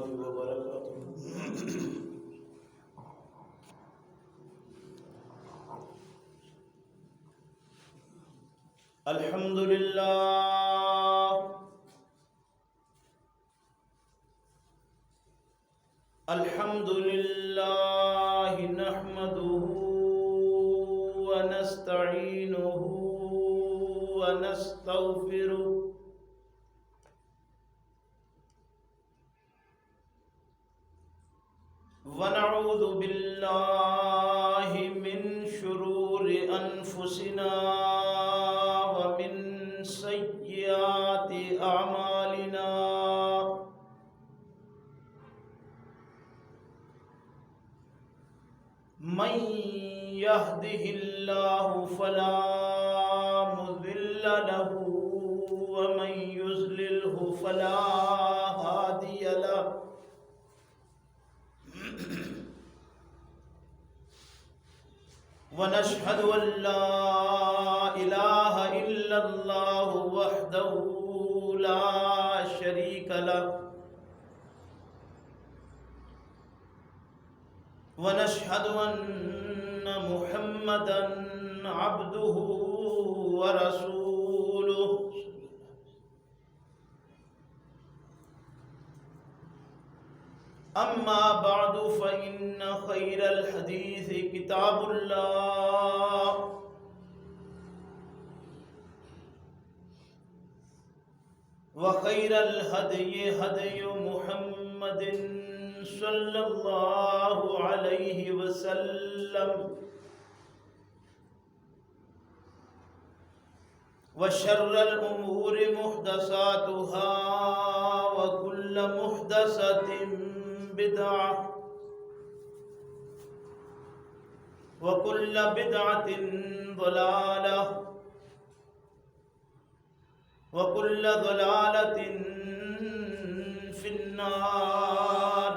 وبركاته. الحمد لله الحمد لله نحمده ونستعينه ونستغفره ونعوذ بالله من شرور أنفسنا ومن سيئات أعمالنا من يهده الله فلا مضل له ومن يضلله فلا هادي له ونشهد أن لا إله إلا الله وحده لا شريك له ونشهد أن محمدًا عبده ورسوله أما بعد فإن خير الحديث كتاب الله وخير الهدي هدي محمد صلى الله عليه وسلم وشر الأمور محدثاتها وكل محدثة بدعة وكل بدعة ضلالة وكل ضلالة في النار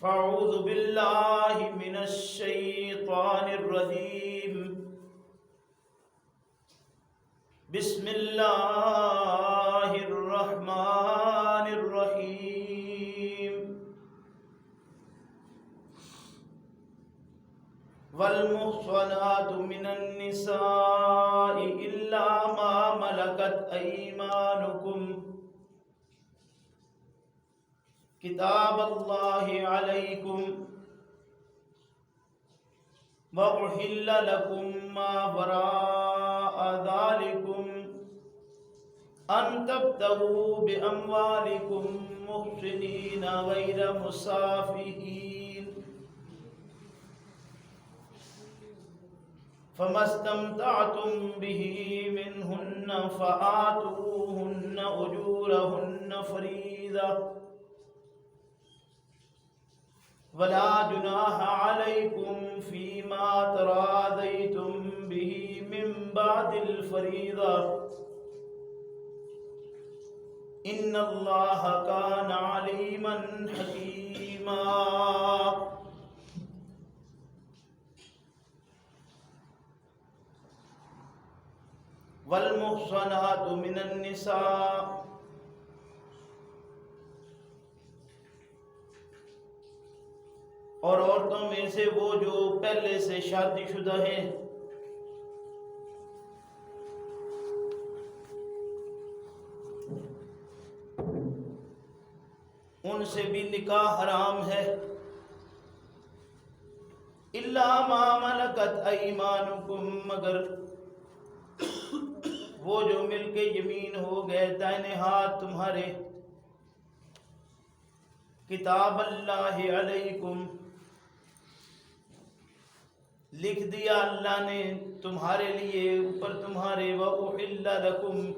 فأعوذ بالله من الشيطان الرجيم بسم الله الرحمن الرحيم والمحصنات من النساء إلا ما ملكت أيمانكم كتاب الله عليكم وأحل لكم ما وراء ذلكم أن تبتغوا بأموالكم محسنين غير مسافحين فما استمتعتم به منهن فآتوهن أجورهن فريضة ولا جناح عليكم فيما تراضيتم به من بعد الفريضة إن الله كان عليما حكيما والمحصنات من النساء اور عورتوں میں سے وہ جو پہلے سے شادی شدہ ہیں ان سے بھی نکاح حرام ہے الا ما ملکت ایمانکم مگر وہ جو مل کے یمین ہو گئے دائنے ہاتھ تمہارے کتاب اللہ علیکم لکھ دیا اللہ نے تمہارے لیے اوپر تمہارے وَأُحِلَّ لَكُمْ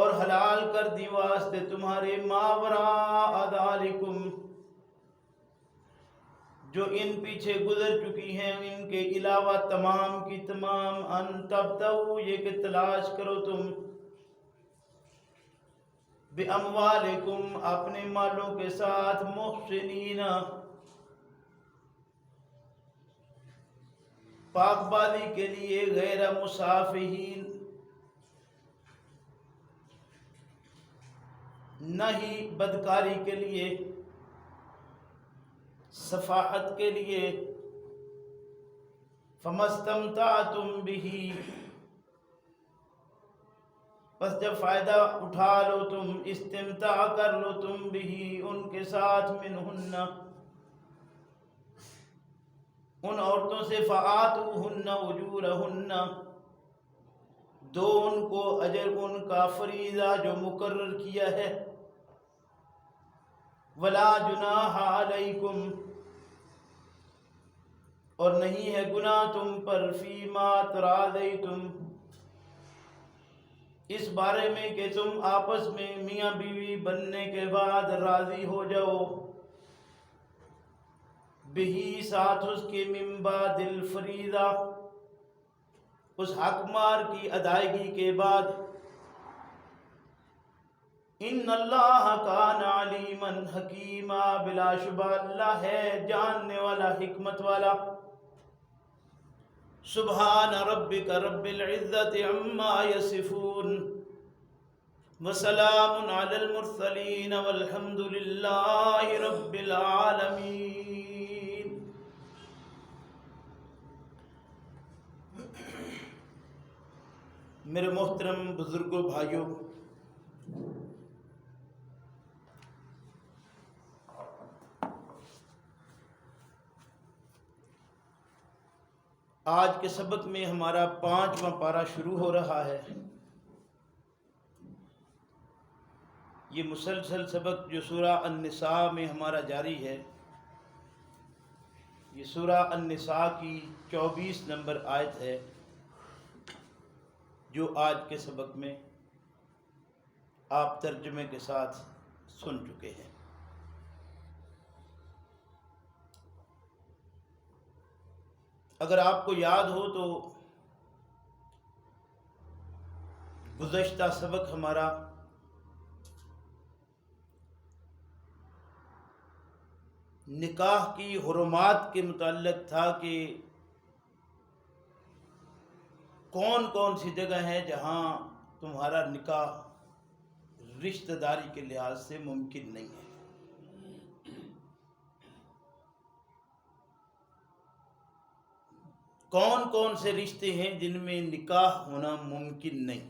اور حلال کر دی واسطے تمہارے مَا وَرَاءَ ذَلِكُمْ جو ان پیچھے گزر چکی ہیں ان کے علاوہ تمام کی تمام ان تبتغوا یہ کہ تلاش کرو تم بِأَمْوَالِكُمْ اپنے مالوں کے ساتھ محسنین پاک بازی کے لیے غیر مصافحین نہ ہی بدکاری کے لیے، صفاحت کے لیے۔ فَمَسْتَمْتَعْتُمْ بِهِ، پس جب فائدہ اٹھا لو تم، استمتاع کر لو تم بھی ان کے ساتھ، منہن ان عورتوں سے، فآتوہن اجورہن دو ان کو اجر ان کا، فریضہ جو مقرر کیا ہے۔ ولا جناح علیکم، اور نہیں ہے گناہ تم پر، فیما تراضیتم اس بارے میں کہ تم آپس میں میاں بیوی بننے کے بعد راضی ہو جاؤ، بہی ساتھ اس کے، من بعد الفریضہ اس حق مار کی ادائیگی کے بعد۔ ان اللہ کان علیما حکیما، بلا شبہ اللہ ہے جاننے والا، حکمت والا۔ سبحان ربک رب العزت عما یصفون، وسلام علی المرسلین، والحمد للہ رب العالمین۔ میرے محترم بزرگوں، بھائیوں، آج کے سبق میں ہمارا 5واں پارہ شروع ہو رہا ہے۔ یہ مسلسل سبق جو سورہ النساء میں ہمارا جاری ہے، یہ سورہ النساء کی 24 نمبر آیت ہے جو آج کے سبق میں آپ ترجمے کے ساتھ سن چکے ہیں۔ اگر آپ کو یاد ہو تو گزشتہ سبق ہمارا نکاح کی حرمات کے متعلق تھا کہ کون کون سی جگہ ہے جہاں تمہارا نکاح رشتہ داری کے لحاظ سے ممکن نہیں ہے۔ کون کون سے رشتے ہیں جن میں نکاح ہونا ممکن نہیں،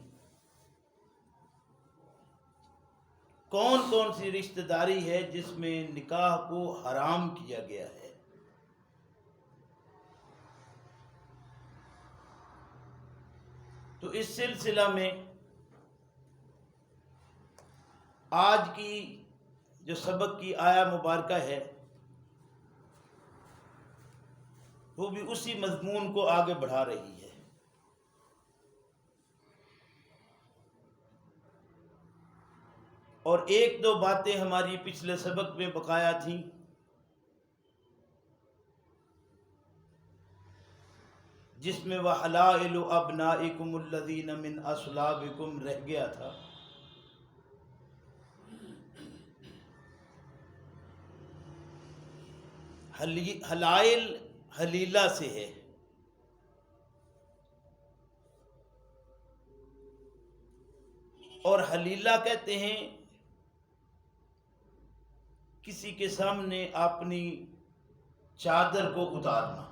کون کون سی رشتہ داری ہے جس میں نکاح کو حرام کیا گیا ہے۔ تو اس سلسلہ میں آج کی جو سبق کی آیا مبارکہ ہے وہ بھی اسی مضمون کو آگے بڑھا رہی ہے۔ اور ایک دو باتیں ہماری پچھلے سبق میں بقایا تھیں، جس میں وَحَلَائِلُ أَبْنَائِكُمُ الَّذِينَ مِنْ أَصْلَابِكُمْ رہ گیا تھا۔ حلائل حلیلہ سے ہے، اور حلیلہ کہتے ہیں کسی کے سامنے اپنی چادر کو اتارنا،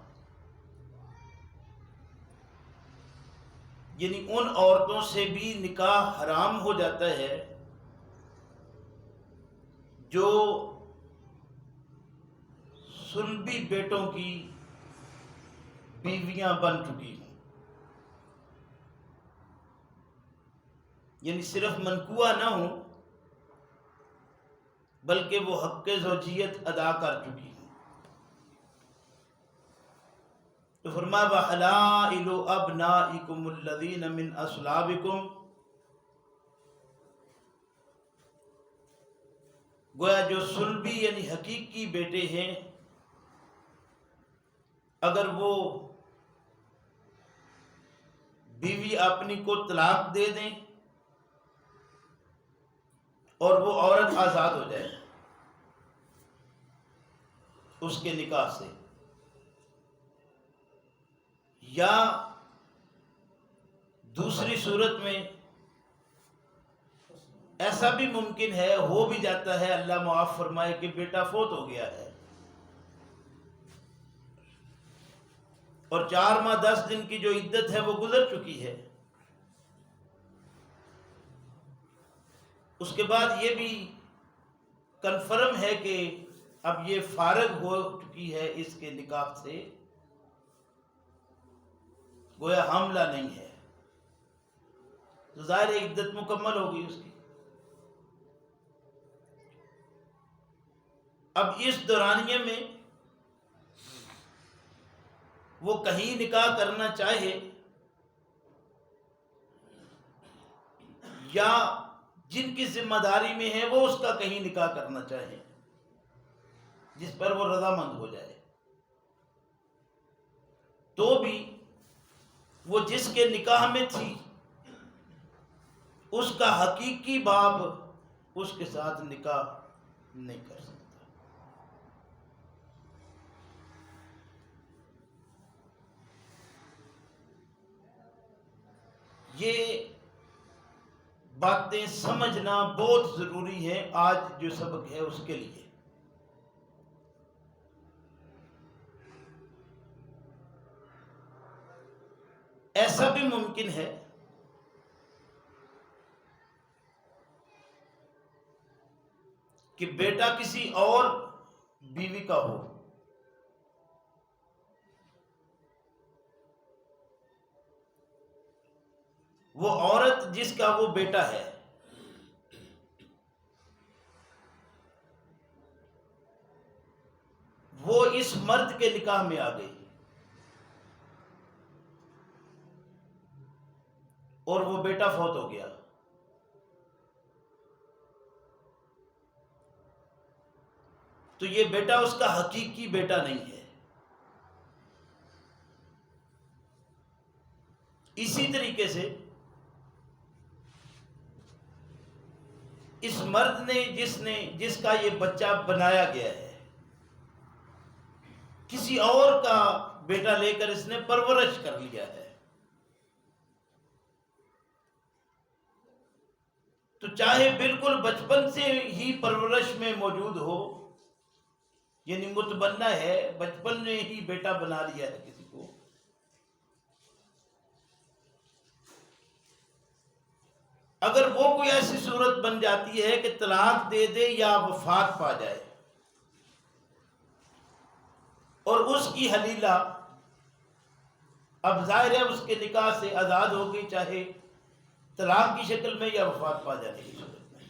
یعنی ان عورتوں سے بھی نکاح حرام ہو جاتا ہے جو صلبی بیٹوں کی بیویاں بن چکی ہوں، یعنی صرف منکوہ نہ ہوں بلکہ وہ حق زوجیت ادا کر چکی ہوں۔ تو فرمایا وَحَلَائِلُ أَبْنَائِكُمُ الَّذِينَ مِنْ أَصْلَابِكُمْ، گویا جو صلبی یعنی حقیقی بیٹے ہیں، اگر وہ بیوی اپنی کو طلاق دے دیں اور وہ عورت آزاد ہو جائے اس کے نکاح سے، یا دوسری صورت میں ایسا بھی ممکن ہے، ہو بھی جاتا ہے، اللہ معاف فرمائے، کہ بیٹا فوت ہو گیا ہے اور 4 ماہ 10 دن کی جو عدت ہے وہ گزر چکی ہے، اس کے بعد یہ بھی کنفرم ہے کہ اب یہ فارغ ہو چکی ہے اس کے نکاح سے، گویا حاملہ نہیں ہے، تو ظاہر عدت مکمل ہوگی اس کی۔ اب اس دورانیے میں وہ کہیں نکاح کرنا چاہے یا جن کی ذمہ داری میں ہے وہ اس کا کہیں نکاح کرنا چاہے جس پر وہ رضامند ہو جائے، تو بھی وہ جس کے نکاح میں تھی اس کا حقیقی باپ اس کے ساتھ نکاح نہیں کر سکتا۔ یہ باتیں سمجھنا بہت ضروری ہے آج جو سبق ہے اس کے لیے۔ ایسا بھی ممکن ہے کہ بیٹا کسی اور بیوی کا ہو، وہ عورت جس کا وہ بیٹا ہے وہ اس مرد کے نکاح میں آ گئی اور وہ بیٹا فوت ہو گیا، تو یہ بیٹا اس کا حقیقی بیٹا نہیں ہے۔ اسی طریقے سے اس مرد نے جس کا یہ بچہ بنایا گیا ہے کسی اور کا بیٹا لے کر اس نے پرورش کر لیا ہے، تو چاہے بالکل بچپن سے ہی پرورش میں موجود ہو، یعنی متبنہ ہے، بچپن میں ہی بیٹا بنا لیا ہے کسی کو، اگر وہ کوئی ایسی صورت بن جاتی ہے کہ طلاق دے دے یا وفات پا جائے اور اس کی حلیلہ اب ظاہر ہے اس کے نکاح سے آزاد ہو گئی، چاہے طلاق کی شکل میں یا وفات پا جانے کی صورت میں،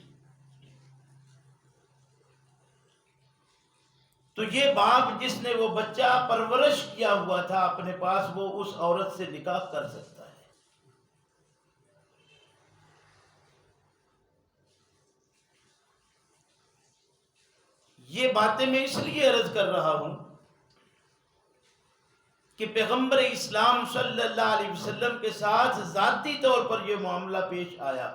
تو یہ باپ جس نے وہ بچہ پرورش کیا ہوا تھا اپنے پاس، وہ اس عورت سے نکاح کر سکتا ہے۔ یہ باتیں میں اس لیے عرض کر رہا ہوں کہ پیغمبر اسلام صلی اللہ علیہ وسلم کے ساتھ ذاتی طور پر یہ معاملہ پیش آیا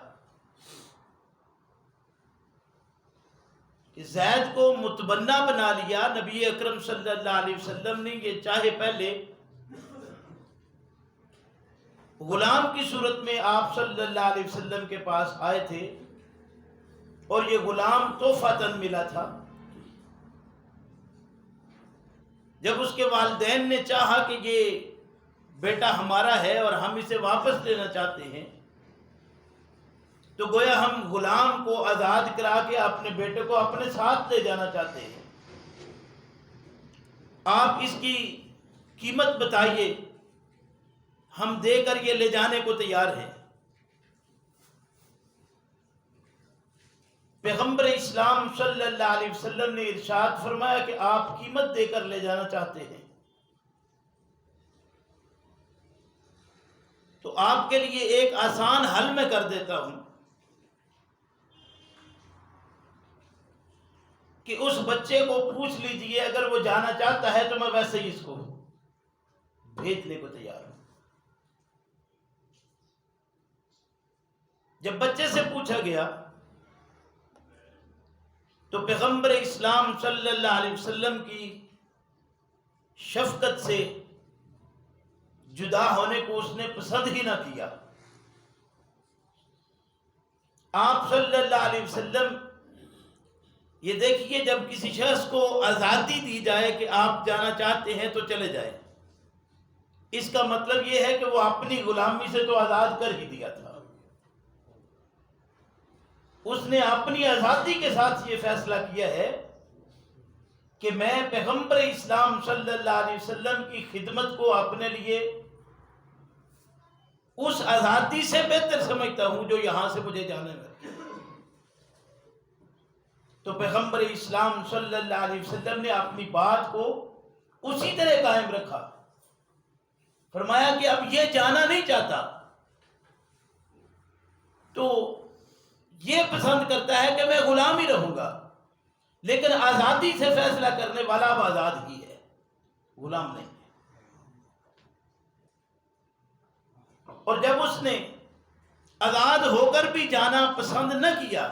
کہ زید کو متبنہ بنا لیا نبی اکرم صلی اللہ علیہ وسلم نے، یہ چاہے پہلے غلام کی صورت میں آپ صلی اللہ علیہ وسلم کے پاس آئے تھے اور یہ غلام تحفۃً ملا تھا، جب اس کے والدین نے چاہا کہ یہ بیٹا ہمارا ہے اور ہم اسے واپس لینا چاہتے ہیں، تو گویا ہم غلام کو آزاد کرا کے اپنے بیٹے کو اپنے ساتھ لے جانا چاہتے ہیں، آپ اس کی قیمت بتائیے، ہم دے کر یہ لے جانے کو تیار ہیں۔ پیغمبر اسلام صلی اللہ علیہ وسلم نے ارشاد فرمایا کہ آپ قیمت دے کر لے جانا چاہتے ہیں تو آپ کے لیے ایک آسان حل میں کر دیتا ہوں کہ اس بچے کو پوچھ لیجئے، اگر وہ جانا چاہتا ہے تو میں ویسے ہی اس کو بھیجنے کو تیار ہوں۔ جب بچے سے پوچھا گیا تو پیغمبر اسلام صلی اللہ علیہ وسلم کی شفقت سے جدا ہونے کو اس نے پسند ہی نہ کیا، آپ صلی اللہ علیہ وسلم یہ دیکھیے جب کسی شخص کو آزادی دی جائے کہ آپ جانا چاہتے ہیں تو چلے جائیں، اس کا مطلب یہ ہے کہ وہ اپنی غلامی سے تو آزاد کر ہی دیا تھا، اس نے اپنی آزادی کے ساتھ یہ فیصلہ کیا ہے کہ میں پیغمبر اسلام صلی اللہ علیہ وسلم کی خدمت کو اپنے لیے اس آزادی سے بہتر سمجھتا ہوں جو یہاں سے مجھے جانے میں۔ تو پیغمبر اسلام صلی اللہ علیہ وسلم نے اپنی بات کو اسی طرح قائم رکھا، فرمایا کہ اب یہ جانا نہیں چاہتا تو یہ پسند کرتا ہے کہ میں غلام ہی رہوں گا، لیکن آزادی سے فیصلہ کرنے والا اب آزاد ہی ہے، غلام نہیں ہے۔ اور جب اس نے آزاد ہو کر بھی جانا پسند نہ کیا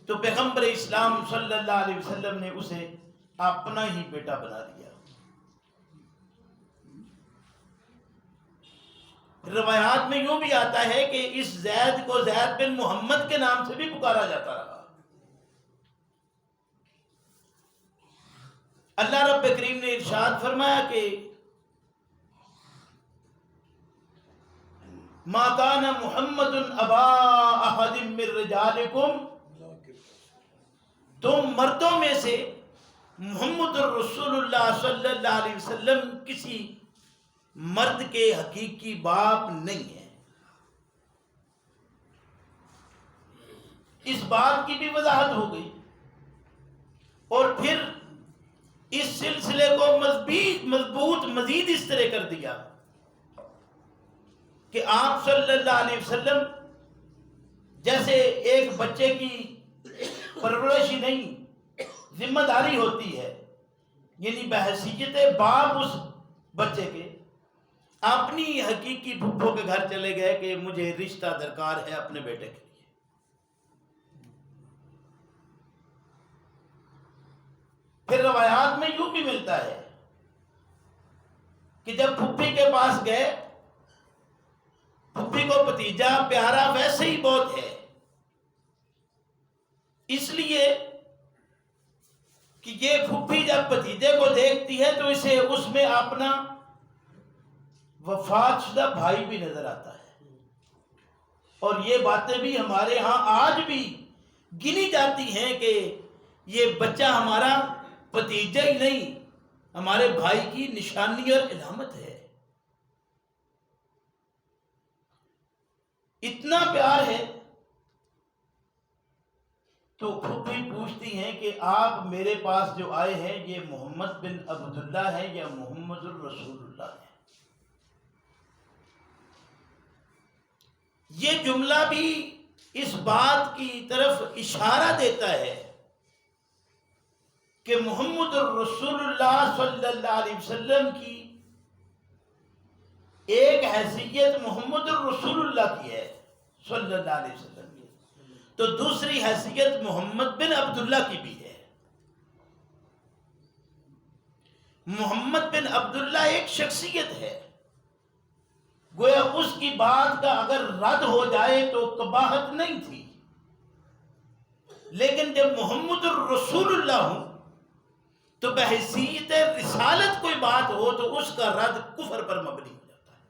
تو پیغمبر اسلام صلی اللہ علیہ وسلم نے اسے اپنا ہی بیٹا بنا دیا۔ روایات میں یوں بھی آتا ہے کہ اس زید کو زید بن محمد کے نام سے بھی پکارا جاتا رہا۔ اللہ رب کریم نے ارشاد فرمایا کہ ما کان محمد ابا احد من رجالکم، تم مردوں میں سے محمد الرسول اللہ صلی اللہ علیہ وسلم کسی مرد کے حقیقی باپ نہیں ہے۔ اس بات کی بھی وضاحت ہو گئی، اور پھر اس سلسلے کو مضبوط مزید اس طرح کر دیا کہ آپ صلی اللہ علیہ وسلم جیسے ایک بچے کی پرورش ہی نہیں ذمہ داری ہوتی ہے، یعنی بحیثیت باپ اس بچے کے اپنی حقیقی پھپھو کے گھر چلے گئے کہ مجھے رشتہ درکار ہے اپنے بیٹے کے لیے۔ پھر روایات میں یوں بھی ملتا ہے کہ جب پھپھی کے پاس گئے، پھپھی کو بھتیجا پیارا ویسے ہی بہت ہے، اس لیے کہ یہ پھپھی جب بھتیجے کو دیکھتی ہے تو اسے اس میں اپنا وفات شدہ بھائی بھی نظر آتا ہے، اور یہ باتیں بھی ہمارے ہاں آج بھی گنی جاتی ہیں کہ یہ بچہ ہمارا بھتیجا ہی نہیں، ہمارے بھائی کی نشانی اور علامت ہے۔ اتنا پیار ہے تو پھپھی پوچھتی ہیں کہ آپ میرے پاس جو آئے ہیں یہ محمد بن عبداللہ ہے یا محمد الرسول اللہ ہے؟ یہ جملہ بھی اس بات کی طرف اشارہ دیتا ہے کہ محمد الرسول اللہ صلی اللہ علیہ وسلم کی ایک حیثیت محمد الرسول اللہ کی ہے صلی اللہ علیہ وسلم کی، تو دوسری حیثیت محمد بن عبداللہ کی بھی ہے۔ محمد بن عبداللہ ایک شخصیت ہے، گویا اس کی بات کا اگر رد ہو جائے تو قباحت نہیں تھی، لیکن جب محمد الرسول اللہ ہوں تو بحیثیت رسالت کوئی بات ہو تو اس کا رد کفر پر مبنی ہو جاتا ہے۔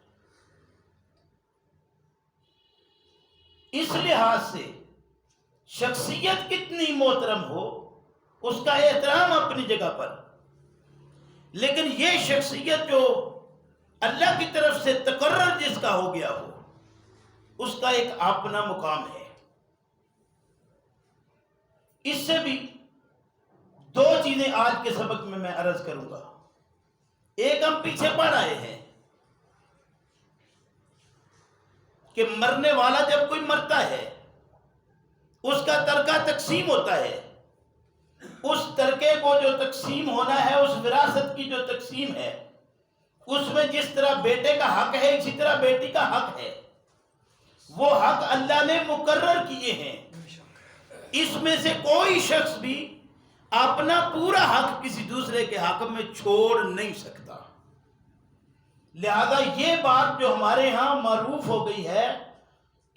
اس لحاظ سے شخصیت کتنی محترم ہو اس کا احترام اپنی جگہ پر، لیکن یہ شخصیت جو اللہ کی طرف سے تقرر جس کا ہو گیا ہو اس کا ایک اپنا مقام ہے۔ اس سے بھی دو چیزیں آج کے سبق میں عرض کروں گا۔ ایک ہم پیچھے پڑھ آئے ہیں کہ مرنے والا جب کوئی مرتا ہے اس کا ترکہ تقسیم ہوتا ہے، اس ترکے کو جو تقسیم ہونا ہے، اس وراثت کی جو تقسیم ہے، اس میں جس طرح بیٹے کا حق ہے اسی طرح بیٹی کا حق ہے۔ وہ حق اللہ نے مقرر کیے ہیں، اس میں سے کوئی شخص بھی اپنا پورا حق کسی دوسرے کے حق میں چھوڑ نہیں سکتا۔ لہذا یہ بات جو ہمارے ہاں معروف ہو گئی ہے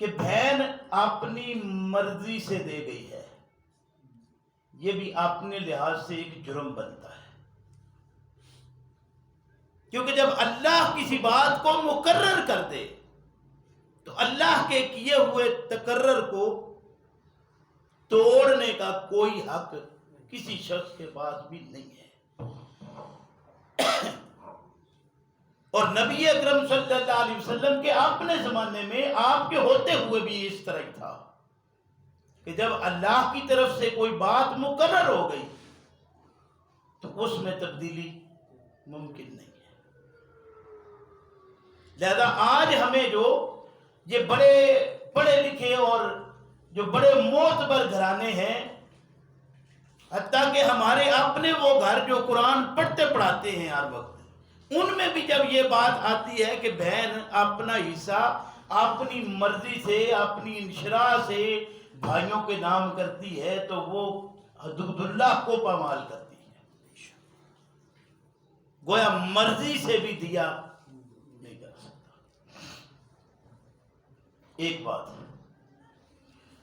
کہ بہن اپنی مرضی سے دے گئی ہے، یہ بھی اپنے لحاظ سے ایک جرم بنتا ہے، کیونکہ جب اللہ کسی بات کو مقرر کر دے تو اللہ کے کیے ہوئے تقرر کو توڑنے کا کوئی حق کسی شخص کے پاس بھی نہیں ہے۔ اور نبی اکرم صلی اللہ علیہ وسلم کے اپنے زمانے میں آپ کے ہوتے ہوئے بھی اس طرح ہی تھا کہ جب اللہ کی طرف سے کوئی بات مقرر ہو گئی تو اس میں تبدیلی ممکن نہیں ہے۔ لہذا آج ہمیں جو یہ بڑے پڑھے لکھے اور جو بڑے معتبر گھرانے ہیں، حتیٰ کہ ہمارے اپنے وہ گھر جو قرآن پڑھتے پڑھاتے ہیں ہر وقت، ان میں بھی جب یہ بات آتی ہے کہ بہن اپنا حصہ اپنی مرضی سے اپنی انشراح سے بھائیوں کے نام کرتی ہے تو وہ حدود اللہ کو پامال کرتی ہے، گویا مرضی سے بھی دیا نہیں کر سکتا۔ ایک بات ہے۔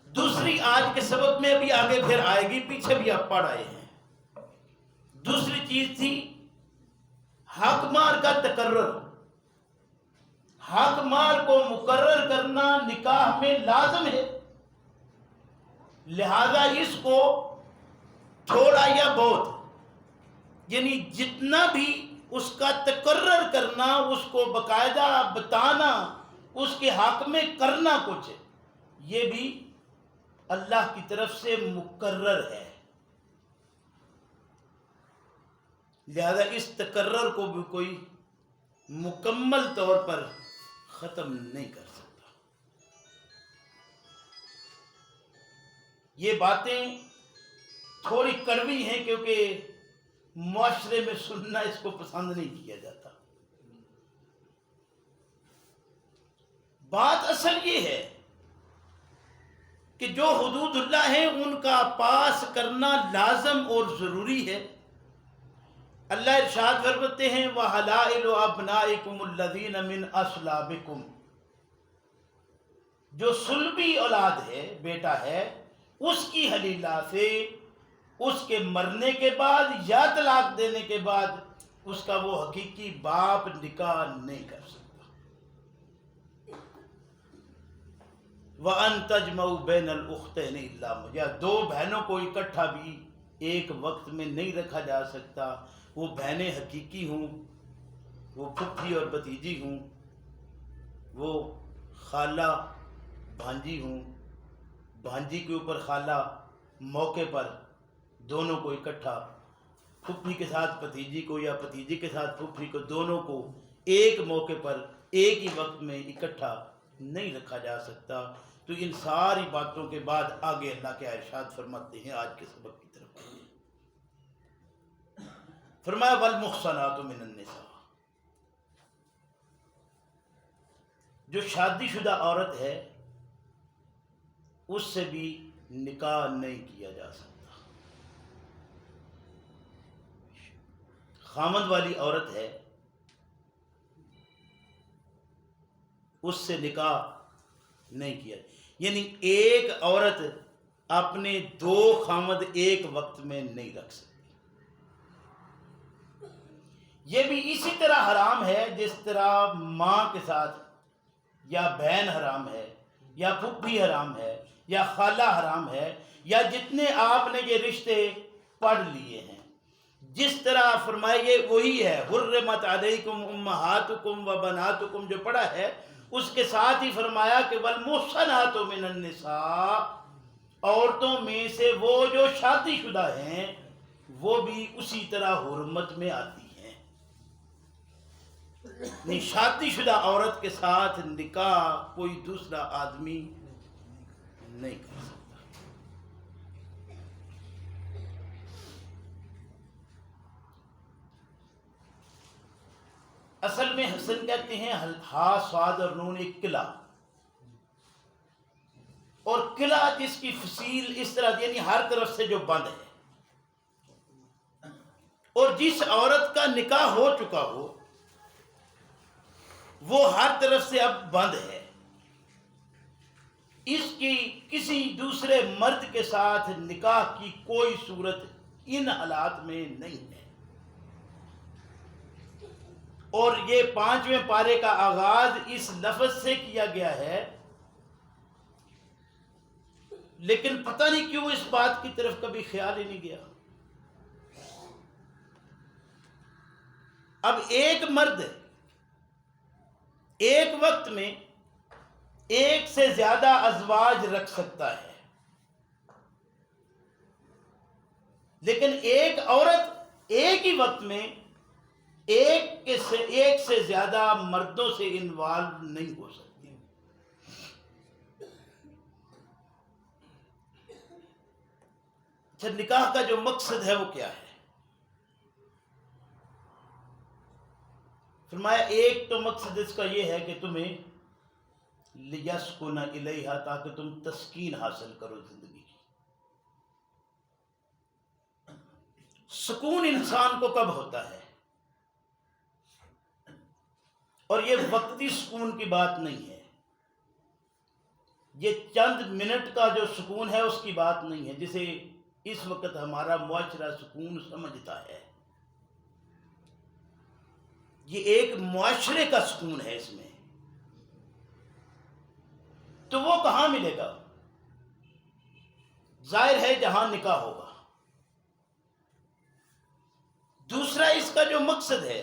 دوسری آج کے سبق میں ابھی آگے پھر آئے گی، پیچھے بھی آپ پڑھ آئے ہیں۔ دوسری چیز تھی حق مار کا تقرر۔ حق مار کو مقرر کرنا نکاح میں لازم ہے، لہذا اس کو تھوڑا یا بہت یعنی جتنا بھی اس کا تقرر کرنا، اس کو باقاعدہ بتانا، اس کے حق میں کرنا کچھ، یہ بھی اللہ کی طرف سے مقرر ہے، لہذا اس تقرر کو بھی کوئی مکمل طور پر ختم نہیں کر سکتا۔ یہ باتیں تھوڑی کڑوی ہیں کیونکہ معاشرے میں سننا اس کو پسند نہیں کیا جاتا۔ بات اصل یہ ہے کہ جو حدود اللہ ہیں ان کا پاس کرنا لازم اور ضروری ہے۔ اللہ ارشاد فرماتے ہیں وَحَلَائِلُ أَبْنَائِكُمُ الَّذِينَ مِنْ أَصْلَابِكُمْ، جو صلبی اولاد ہے، بیٹا ہے، اس کی حلیلہ سے اس کے مرنے کے بعد یا طلاق دینے کے بعد اس کا وہ حقیقی باپ نکاح نہیں کر سکتا۔ وَأَن تَجْمَعُوا بَيْنَ الْأُخْتَيْنِ إِلَّا یا دو بہنوں کو اکٹھا بھی ایک وقت میں نہیں رکھا جا سکتا، وہ بہنیں حقیقی ہوں، وہ پھپھی اور بھتیجی ہوں، وہ خالہ بھانجی ہوں، بھانجی کے اوپر خالہ، موقع پر دونوں کو اکٹھا، پھپھی کے ساتھ بھتیجی کو یا بھتیجی کے ساتھ پھپھی کو، دونوں کو ایک موقع پر ایک ہی وقت میں اکٹھا نہیں رکھا جا سکتا۔ تو ان ساری باتوں کے بعد آگے اللہ کے ارشاد فرماتے ہیں، آج کے سبق کی طرف فرمایا والمحصنات من النساء، جو شادی شدہ عورت ہے اس سے بھی نکاح نہیں کیا جا سکتا۔ خامد والی عورت ہے اس سے نکاح نہیں کیا، یعنی ایک عورت اپنے دو خامد ایک وقت میں نہیں رکھ سکتی۔ یہ بھی اسی طرح حرام ہے جس طرح ماں کے ساتھ یا بہن حرام ہے یا پھپھی حرام ہے یا خالہ حرام ہے، یا جتنے آپ نے یہ رشتے پڑھ لیے ہیں، جس طرح فرمائیے وہی ہے حرمت علیکم امہاتکم و بناتکم جو پڑھا ہے، اس کے ساتھ ہی فرمایا کہ والمحصنات من النساء، عورتوں میں سے وہ جو شادی شدہ ہیں وہ بھی اسی طرح حرمت میں آتی ہیں۔ نہیں، شادی شدہ عورت کے ساتھ نکاح کوئی دوسرا آدمی نہیں کر سکتا۔ اصل میں حسن کہتے ہیں ہا صاد اور نون ایک قلعہ، اور قلعہ جس کی فصیل اس طرح یعنی ہر طرف سے جو بند ہے، اور جس عورت کا نکاح ہو چکا ہو وہ ہر طرف سے اب بند ہے، اس کی کسی دوسرے مرد کے ساتھ نکاح کی کوئی صورت ان حالات میں نہیں ہے۔ اور یہ 5ویں پارے کا آغاز اس لفظ سے کیا گیا ہے، لیکن پتہ نہیں کیوں اس بات کی طرف کبھی خیال ہی نہیں گیا۔ اب ایک مرد ایک وقت میں ایک سے زیادہ ازواج رکھ سکتا ہے، لیکن ایک عورت ایک ہی وقت میں ایک سے زیادہ مردوں سے انوالو نہیں ہو سکتی۔ اچھا، نکاح کا جو مقصد ہے وہ کیا ہے؟ فرمایا ایک تو مقصد اس کا یہ ہے کہ تمہیں لیسکن الیہا، تاکہ تم تسکین حاصل کرو زندگی کی۔ سکون انسان کو کب ہوتا ہے؟ اور یہ وقتی سکون کی بات نہیں ہے، یہ چند منٹ کا جو سکون ہے اس کی بات نہیں ہے، جسے اس وقت ہمارا معاشرہ سکون سمجھتا ہے۔ یہ ایک معاشرے کا سکون ہے اس میں، تو وہ کہاں ملے گا؟ ظاہر ہے جہاں نکاح ہوگا۔ دوسرا اس کا جو مقصد ہے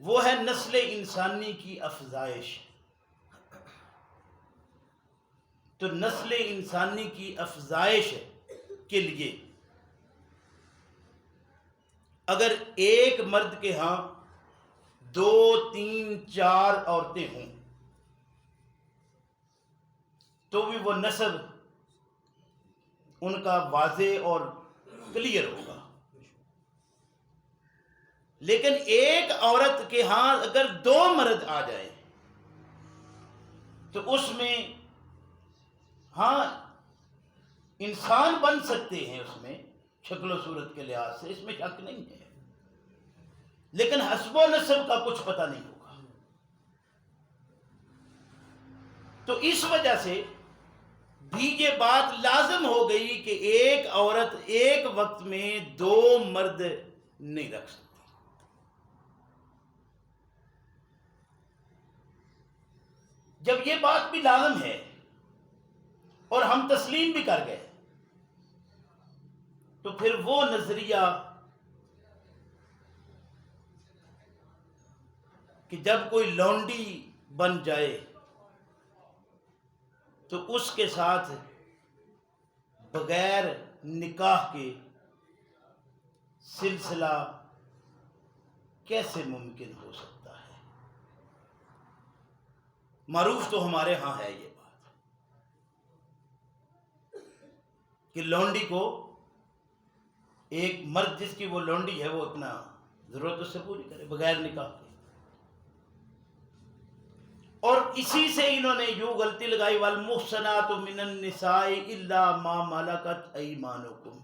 وہ ہے نسل انسانی کی افزائش۔ تو نسل انسانی کی افزائش کے لیے اگر ایک مرد کے ہاں 2 3 4 عورتیں ہوں تو بھی وہ نسب ان کا واضح اور کلیئر ہوگا۔ لیکن ایک عورت کے ہاں اگر 2 مرد آ جائیں تو اس میں ہاں انسان بن سکتے ہیں، اس میں شکل و صورت کے لحاظ سے اس میں شک نہیں ہے، لیکن حسب و نسب کا کچھ پتہ نہیں ہوگا۔ تو اس وجہ سے بھی یہ بات لازم ہو گئی کہ ایک عورت ایک وقت میں 2 مرد نہیں رکھ سکتی۔ جب یہ بات بھی لازم ہے اور ہم تسلیم بھی کر گئے تو پھر وہ نظریہ کہ جب کوئی لونڈی بن جائے تو اس کے ساتھ بغیر نکاح کے سلسلہ کیسے ممکن ہو سکتا ہے؟ معروف تو ہمارے ہاں ہے یہ بات کہ لونڈی کو ایک مرد جس کی وہ لونڈی ہے وہ اپنا ضرورت اس سے پوری کرے بغیر نکاح کے۔ اور اسی سے انہوں نے یوں غلطی لگائی والمحصنات من النساء الا ما ملکت ایمانکم،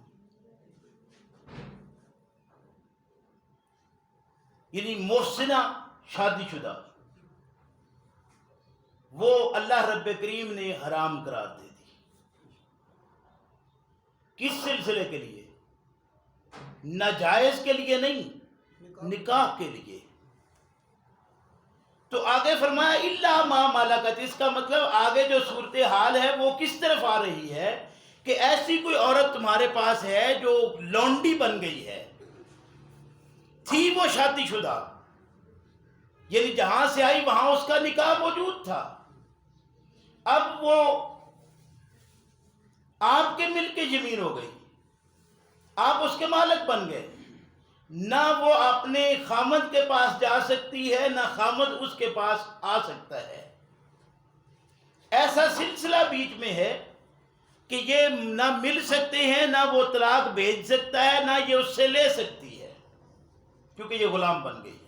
یعنی محسنہ شادی شدہ وہ اللہ رب کریم نے حرام قرار دے دی۔ کس سلسلے کے لیے؟ ناجائز کے لیے نہیں، نکاح کے لیے۔ تو آگے فرمایا الا ما ملکت، اس کا مطلب آگے جو صورتحال ہے وہ کس طرف آ رہی ہے کہ ایسی کوئی عورت تمہارے پاس ہے جو لونڈی بن گئی ہے، تھی وہ شادی شدہ، یعنی جہاں سے آئی وہاں اس کا نکاح موجود تھا، اب وہ آپ کے ملک کی زمین ہو گئی، آپ اس کے مالک بن گئے، نہ وہ اپنے خامد کے پاس جا سکتی ہے نہ خامد اس کے پاس آ سکتا ہے۔ ایسا سلسلہ بیچ میں ہے کہ یہ نہ مل سکتے ہیں، نہ وہ طلاق بھیج سکتا ہے، نہ یہ اس سے لے سکتی ہے کیونکہ یہ غلام بن گئی ہے۔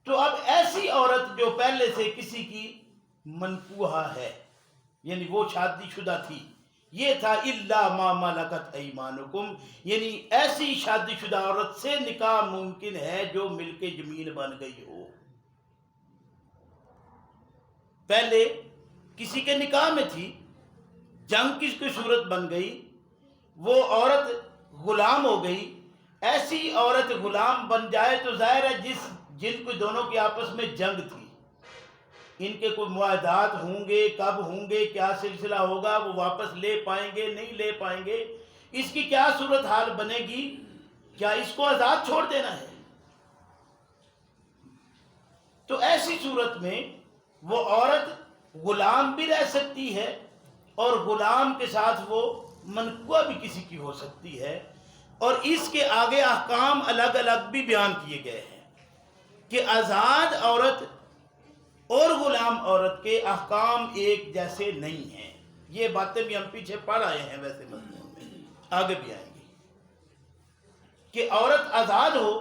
تو اب ایسی عورت جو پہلے سے کسی کی منکوحہ ہے، یعنی وہ شادی شدہ تھی، یہ تھا الا ما ملکت ایمانکم، یعنی ایسی شادی شدہ عورت سے نکاح ممکن ہے جو ملک زمین بن گئی ہو۔ پہلے کسی کے نکاح میں تھی، جنگ کی صورت بن گئی، وہ عورت غلام ہو گئی. ایسی عورت غلام بن جائے تو ظاہر ہے جن کو دونوں کی آپس میں جنگ تھی، ان کے کوئی معاہدات ہوں گے، کب ہوں گے، کیا سلسلہ ہوگا، وہ واپس لے پائیں گے نہیں لے پائیں گے، اس کی کیا صورت حال بنے گی؟ کیا اس کو آزاد چھوڑ دینا ہے؟ تو ایسی صورت میں وہ عورت غلام بھی رہ سکتی ہے اور غلام کے ساتھ وہ منقوع بھی کسی کی ہو سکتی ہے. اور اس کے آگے احکام الگ الگ بھی بیان کیے گئے ہیں کہ آزاد عورت اور غلام عورت کے احکام ایک جیسے نہیں ہیں. یہ باتیں بھی ہم پیچھے پڑھ آئے ہیں، ویسے مضمون میں آگے بھی آئیں گی کہ عورت آزاد ہو،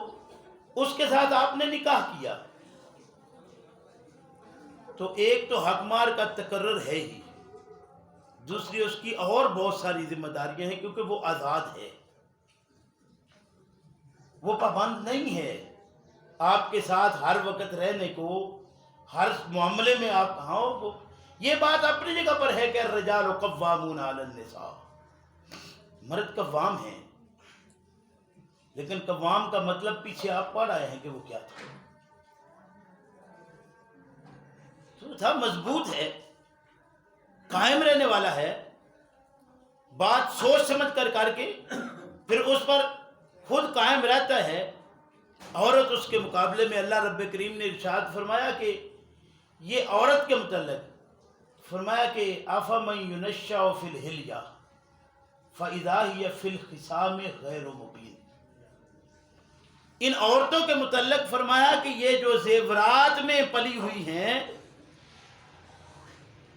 اس کے ساتھ آپ نے نکاح کیا تو ایک تو حق مہر کا تقرر ہے ہی، دوسری اس کی اور بہت ساری ذمہ داریاں ہیں کیونکہ وہ آزاد ہے، وہ پابند نہیں ہے آپ کے ساتھ ہر وقت رہنے کو، ہر معاملے میں آپ کہاں ہو. یہ بات اپنی جگہ پر ہے کہ الرجال قوامون علی النساء، مرد قوام ہیں، لیکن قوام کا مطلب پیچھے آپ پڑھ آئے ہیں کہ وہ کیا تھا. تو تھا مضبوط ہے، قائم رہنے والا ہے، بات سوچ سمجھ کر کے پھر اس پر خود قائم رہتا ہے. عورت اس کے مقابلے میں اللہ رب کریم نے ارشاد فرمایا کہ یہ عورت کے متعلق فرمایا کہ افمن ینشأ فی الحلیہ فاذا ہی فی الخصام غیر مبین. ان عورتوں کے متعلق فرمایا کہ یہ جو زیورات میں پلی ہوئی ہیں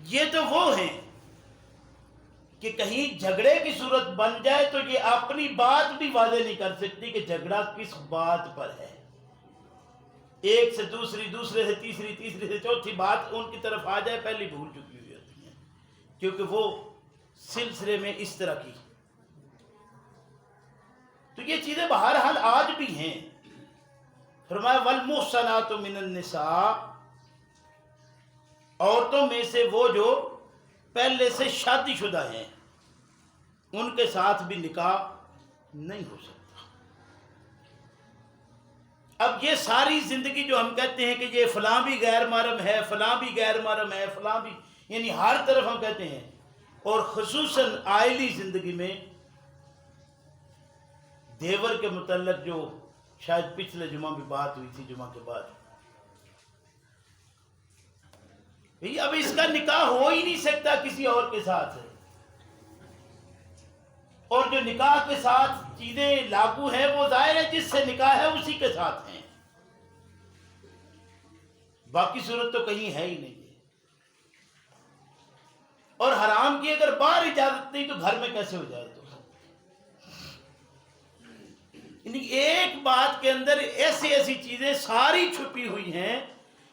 یہ تو وہ ہیں کہ کہیں جھگڑے کی صورت بن جائے تو یہ اپنی بات بھی واضح نہیں کر سکتی کہ جھگڑا کس بات پر ہے. ایک سے دوسری، دوسرے سے تیسری، تیسری سے چوتھی بات ان کی طرف آ جائے پہلی بھول چکی ہوئی ہوتی ہے کیونکہ وہ سلسلے میں اس طرح کی. تو یہ چیزیں بہرحال آج بھی ہیں. فرمایا والمحصنات من النساء، عورتوں میں سے وہ جو پہلے سے شادی شدہ ہیں ان کے ساتھ بھی نکاح نہیں ہو سکتا. اب یہ ساری زندگی جو ہم کہتے ہیں کہ یہ فلاں بھی غیر محرم ہے، فلاں بھی غیر محرم ہے، فلاں بھی، یعنی ہر طرف ہم کہتے ہیں، اور خصوصاً عائلی زندگی میں دیور کے متعلق جو شاید پچھلے جمعہ بھی بات ہوئی تھی، جمعہ کے بعد، اب اس کا نکاح ہو ہی نہیں سکتا کسی اور کے ساتھ، اور جو نکاح کے ساتھ چیزیں لاگو ہیں وہ ظاہر ہے جس سے نکاح ہے اسی کے ساتھ ہیں، باقی صورت تو کہیں ہے ہی نہیں ہے. اور حرام کی اگر باہر اجازت نہیں تو گھر میں کیسے ہو جائے؟ تو یعنی ایک بات کے اندر ایسی ایسی چیزیں ساری چھپی ہوئی ہیں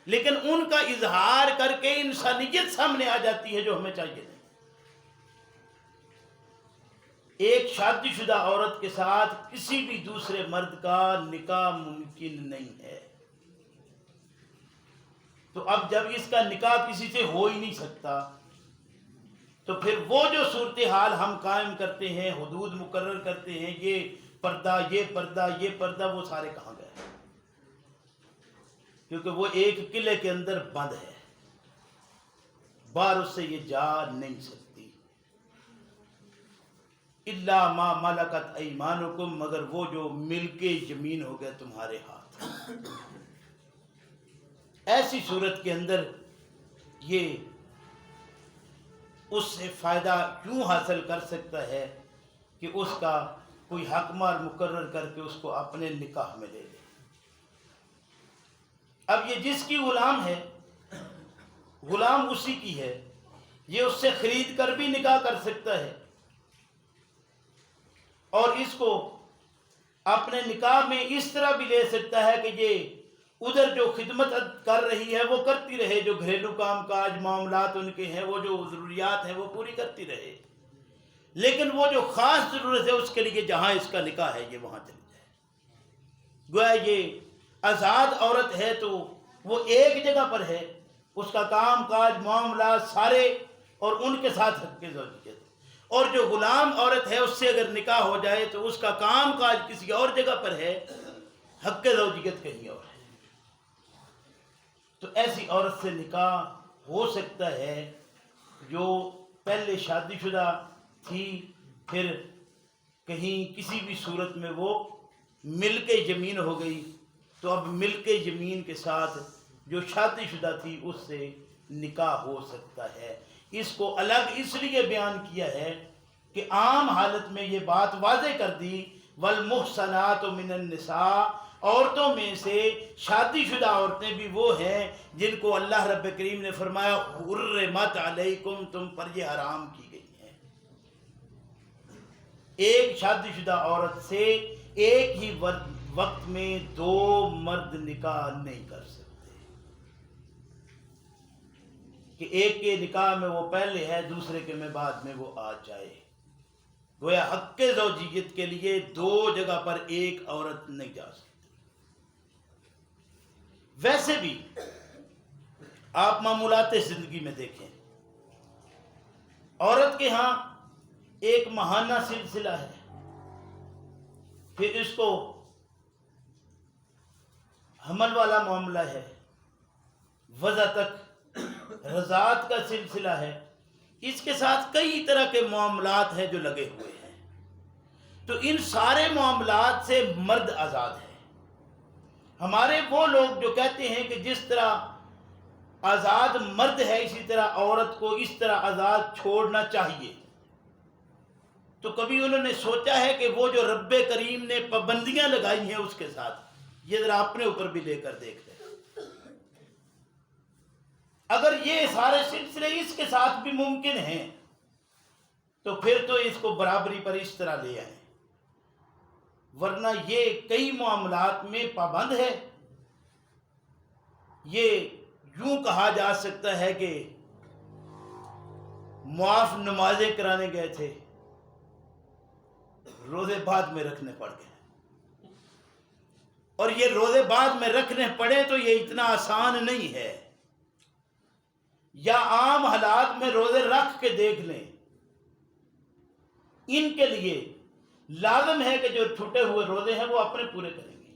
لیکن ان کا اظہار کر کے انسانیت سامنے آ جاتی ہے جو ہمیں چاہیے نہیں. ایک شادی شدہ عورت کے ساتھ کسی بھی دوسرے مرد کا نکاح ممکن نہیں ہے. تو اب جب اس کا نکاح کسی سے ہو ہی نہیں سکتا تو پھر وہ جو صورتحال ہم قائم کرتے ہیں، حدود مقرر کرتے ہیں، یہ پردہ، یہ پردہ، یہ پردہ، وہ سارے کہاں گئے؟ کیونکہ وہ ایک قلعے کے اندر بند ہے، باہر اس سے یہ جا نہیں سکتی. الا ما ملکت ایمانکم، مگر وہ جو ملکے یمین ہو گئے تمہارے ہاتھ. ایسی صورت کے اندر یہ اس سے فائدہ کیوں حاصل کر سکتا ہے کہ اس کا کوئی حق مہر مقرر کر کے اس کو اپنے نکاح میں لے لے. اب یہ جس کی غلام ہے، غلام اسی کی ہے، یہ اس سے خرید کر بھی نکاح کر سکتا ہے اور اس کو اپنے نکاح میں اس طرح بھی لے سکتا ہے کہ یہ ادھر جو خدمت کر رہی ہے وہ کرتی رہے، جو گھریلو کام کاج معاملات ان کے ہیں، وہ جو ضروریات ہیں وہ پوری کرتی رہے، لیکن وہ جو خاص ضرورت ہے اس کے لیے جہاں اس کا نکاح ہے یہ وہاں چلی جائے. گویا یہ آزاد عورت ہے تو وہ ایک جگہ پر ہے، اس کا کام کاج معاملات سارے اور ان کے ساتھ حق زوجیت. اور جو غلام عورت ہے اس سے اگر نکاح ہو جائے تو اس کا کام کاج کسی اور جگہ پر ہے، حق زوجیت کہیں اور ہے. تو ایسی عورت سے نکاح ہو سکتا ہے جو پہلے شادی شدہ تھی، پھر کہیں کسی بھی صورت میں وہ مل کے زمین ہو گئی، تو اب مل کے زمین کے ساتھ جو شادی شدہ تھی اس سے نکاح ہو سکتا ہے. اس کو الگ اس لیے بیان کیا ہے کہ عام حالت میں یہ بات واضح کر دی، والمحصنات من النساء، عورتوں میں سے شادی شدہ عورتیں بھی وہ ہیں جن کو اللہ رب کریم نے فرمایا حرمت علیکم، تم پر یہ حرام کی گئی ہیں. ایک شادی شدہ عورت سے ایک ہی وقت میں دو مرد نکاح نہیں کر سکتے کہ ایک کے نکاح میں وہ پہلے ہے، دوسرے کے میں بعد میں وہ آ جائے. گویا حق زوجیت کے لیے دو جگہ پر ایک عورت نہیں جا سکتی. ویسے بھی آپ معمولات زندگی میں دیکھیں، عورت کے ہاں ایک ماہانہ سلسلہ ہے، پھر اس کو حمل والا معاملہ ہے، وضع تک رضاعت کا سلسلہ ہے، اس کے ساتھ کئی طرح کے معاملات ہیں جو لگے ہوئے ہیں. تو ان سارے معاملات سے مرد آزاد ہے. ہمارے وہ لوگ جو کہتے ہیں کہ جس طرح آزاد مرد ہے اسی طرح عورت کو اس طرح آزاد چھوڑنا چاہیے، تو کبھی انہوں نے سوچا ہے کہ وہ جو رب کریم نے پابندیاں لگائی ہیں اس کے ساتھ یہ ذرا اپنے اوپر بھی لے کر دیکھ لیں. اگر یہ سارے سلسلے اس کے ساتھ بھی ممکن ہیں تو پھر تو اس کو برابری پر اس طرح لے آئیں، ورنہ یہ کئی معاملات میں پابند ہے. یہ یوں کہا جا سکتا ہے کہ معاف نمازیں کرانے گئے تھے، روزے بعد میں رکھنے پڑ گئے، اور یہ روزے بعد میں رکھنے پڑے تو یہ اتنا آسان نہیں ہے. یا عام حالات میں روزے رکھ کے دیکھ لیں، ان کے لیے لازم ہے کہ جو چھوٹے ہوئے روزے ہیں وہ اپنے پورے کریں گے،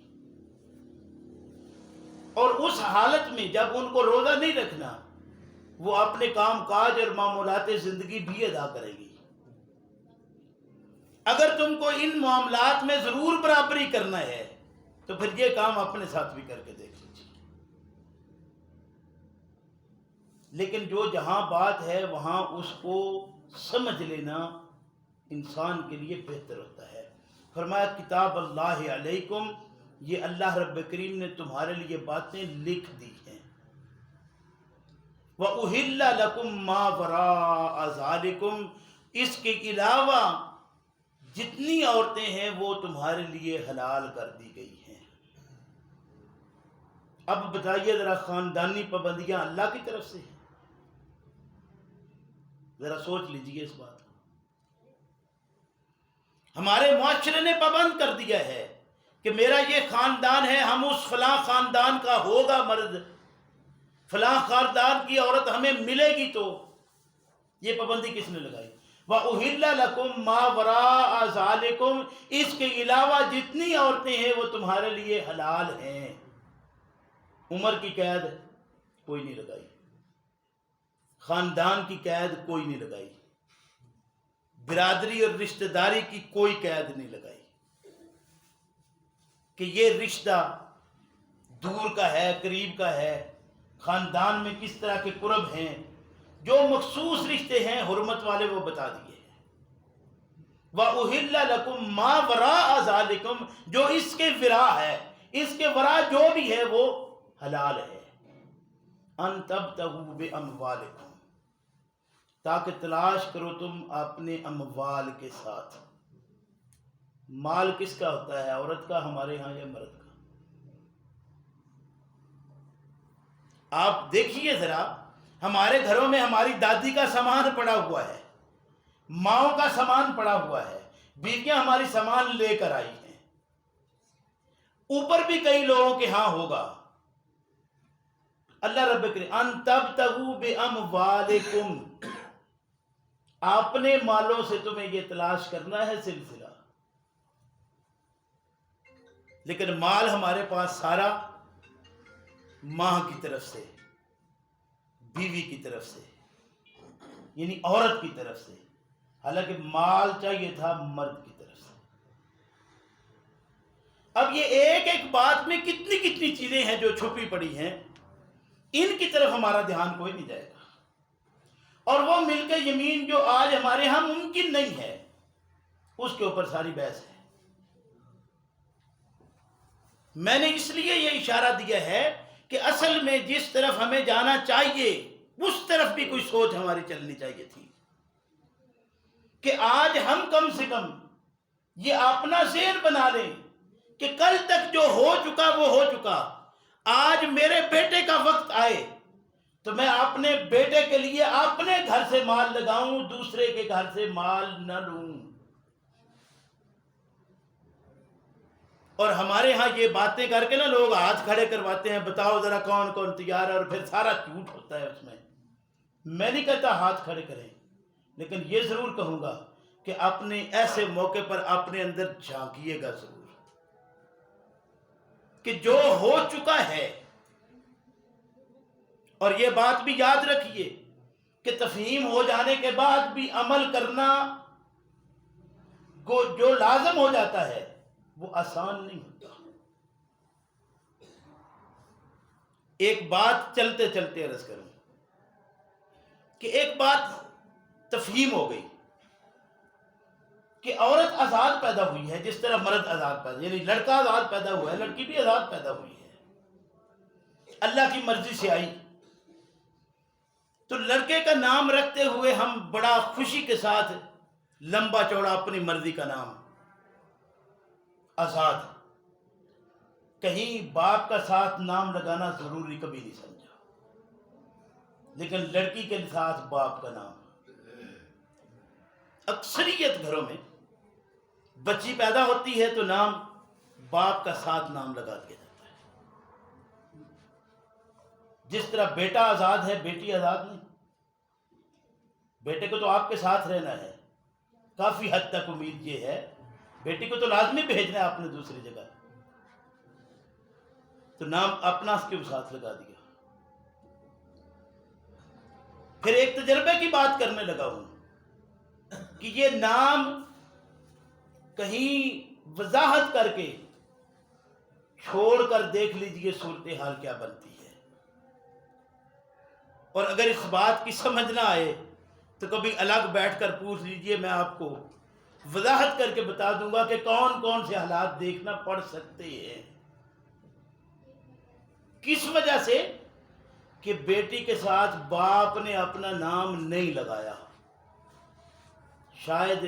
اور اس حالت میں جب ان کو روزہ نہیں رکھنا وہ اپنے کام کاج اور معمولات زندگی بھی ادا کرے گی. اگر تم کو ان معاملات میں ضرور برابری کرنا ہے تو پھر یہ کام اپنے ساتھ بھی کر کے دیکھ لیجیے. لیکن جو جہاں بات ہے وہاں اس کو سمجھ لینا انسان کے لیے بہتر ہوتا ہے. فرمایا کتاب اللہ علیکم، یہ اللہ رب کریم نے تمہارے لیے باتیں لکھ دی ہیں. وَأُحِلَّ لَكُمْ مَا وَرَاءَ ذَلِكُمْ، اس کے علاوہ جتنی عورتیں ہیں وہ تمہارے لیے حلال کر دی گئی ہیں. اب بتائیے ذرا خاندانی پابندیاں اللہ کی طرف سے ہیں؟ ذرا سوچ لیجئے اس بات کو. ہمارے معاشرے نے پابند کر دیا ہے کہ میرا یہ خاندان ہے، ہم اس فلاں خاندان کا ہوگا مرد، فلاں خاندان کی عورت ہمیں ملے گی. تو یہ پابندی کس نے لگائی؟ وَأُحِلَّ لَكُمْ مَا وَرَاءَ ذَلِكُمْ، اس کے علاوہ جتنی عورتیں ہیں وہ تمہارے لیے حلال ہیں. عمر کی قید کوئی نہیں لگائی، خاندان کی قید کوئی نہیں لگائی، برادری اور رشتہ داری کی کوئی قید نہیں لگائی کہ یہ رشتہ دور کا ہے قریب کا ہے، خاندان میں کس طرح کے قرب ہیں. جو مخصوص رشتے ہیں حرمت والے وہ بتا دیے ہیں. وَأُحِلَّ لَكُمْ مَا وَرَاءَ ذَلِكُمْ، جو اس کے ورا ہے، اس کے ورا جو بھی ہے وہ حلال ہے. أَن تَبْتَغُوا بِأَمْوَالِكُمْ، تاکہ تلاش کرو تم اپنے اموال کے ساتھ. مال کس کا ہوتا ہے؟ عورت کا ہمارے ہاں یا مرد کا؟ آپ دیکھیے ذرا، ہمارے گھروں میں ہماری دادی کا سامان پڑا ہوا ہے، ماؤں کا سامان پڑا ہوا ہے، بیویاں ہماری سامان لے کر آئی ہیں. اوپر بھی کئی لوگوں کے ہاں ہوگا، اللہ رب کریم ان تبتغوا باموالکم، اپنے مالوں سے تمہیں یہ تلاش کرنا ہے سلسلہ، لیکن مال ہمارے پاس سارا ماں کی طرف سے، بیوی کی طرف سے، یعنی عورت کی طرف سے، حالانکہ مال چاہیے تھا مرد کی طرف سے۔ اب یہ ایک ایک بات میں کتنی کتنی چیزیں ہیں جو چھپی پڑی ہیں، ان کی طرف ہمارا دھیان کوئی نہیں جائے گا، اور وہ ملک یمین جو آج ہمارے ہاں ممکن نہیں ہے، اس کے اوپر ساری بحث ہے۔ میں نے اس لیے یہ اشارہ دیا ہے کہ اصل میں جس طرف ہمیں جانا چاہیے اس طرف بھی کوئی سوچ ہماری چلنی چاہیے تھی، کہ آج ہم کم سے کم یہ اپنا ذہن بنا لیں کہ کل تک جو ہو چکا وہ ہو چکا، آج میرے بیٹے کا وقت آئے تو میں اپنے بیٹے کے لیے اپنے گھر سے مال لگاؤں، دوسرے کے گھر سے مال نہ لوں۔ اور ہمارے ہاں یہ باتیں کر کے نا لوگ ہاتھ کھڑے کرواتے ہیں، بتاؤ ذرا کون کون تیار ہے، اور پھر سارا جھوٹ ہوتا ہے اس میں۔ میں نہیں کہتا ہاتھ کھڑے کریں، لیکن یہ ضرور کہوں گا کہ اپنے ایسے موقع پر اپنے اندر جھانکیے گا ضرور کہ جو ہو چکا ہے، اور یہ بات بھی یاد رکھیے کہ تفہیم ہو جانے کے بعد بھی عمل کرنا کو جو لازم ہو جاتا ہے وہ آسان نہیں ہوتا۔ ایک بات چلتے چلتے عرض کروں کہ ایک بات تفہیم ہو گئی کہ عورت آزاد پیدا ہوئی ہے جس طرح مرد آزاد پیدا، یعنی لڑکا آزاد پیدا ہوا ہے، لڑکی بھی آزاد پیدا ہوئی ہے، اللہ کی مرضی سے آئی۔ تو لڑکے کا نام رکھتے ہوئے ہم بڑا خوشی کے ساتھ لمبا چوڑا اپنی مرضی کا نام آزاد، کہیں باپ کا ساتھ نام لگانا ضروری کبھی نہیں سمجھا، لیکن لڑکی کے ساتھ باپ کا نام۔ اکثریت گھروں میں بچی پیدا ہوتی ہے تو نام باپ کا ساتھ نام لگا دیا جاتا ہے۔ جس طرح بیٹا آزاد ہے بیٹی آزاد نہیں، بیٹے کو تو آپ کے ساتھ رہنا ہے، کافی حد تک امید یہ ہے، بیٹی کو تو لازمی بھیجنا ہے آپ نے دوسری جگہ، تو نام اپنا اس کے ساتھ لگا دیا۔ پھر ایک تجربے کی بات کرنے لگا ہوں کہ یہ نام کہیں وضاحت کر کے چھوڑ کر دیکھ لیجئے صورتحال کیا بنتی ہے، اور اگر اس بات کی سمجھ نہ آئے تو کبھی الگ بیٹھ کر پوچھ لیجئے، میں آپ کو وضاحت کر کے بتا دوں گا کہ کون کون سے حالات دیکھنا پڑ سکتے ہیں۔ کس وجہ سے؟ کہ بیٹی کے ساتھ باپ نے اپنا نام نہیں لگایا، شاید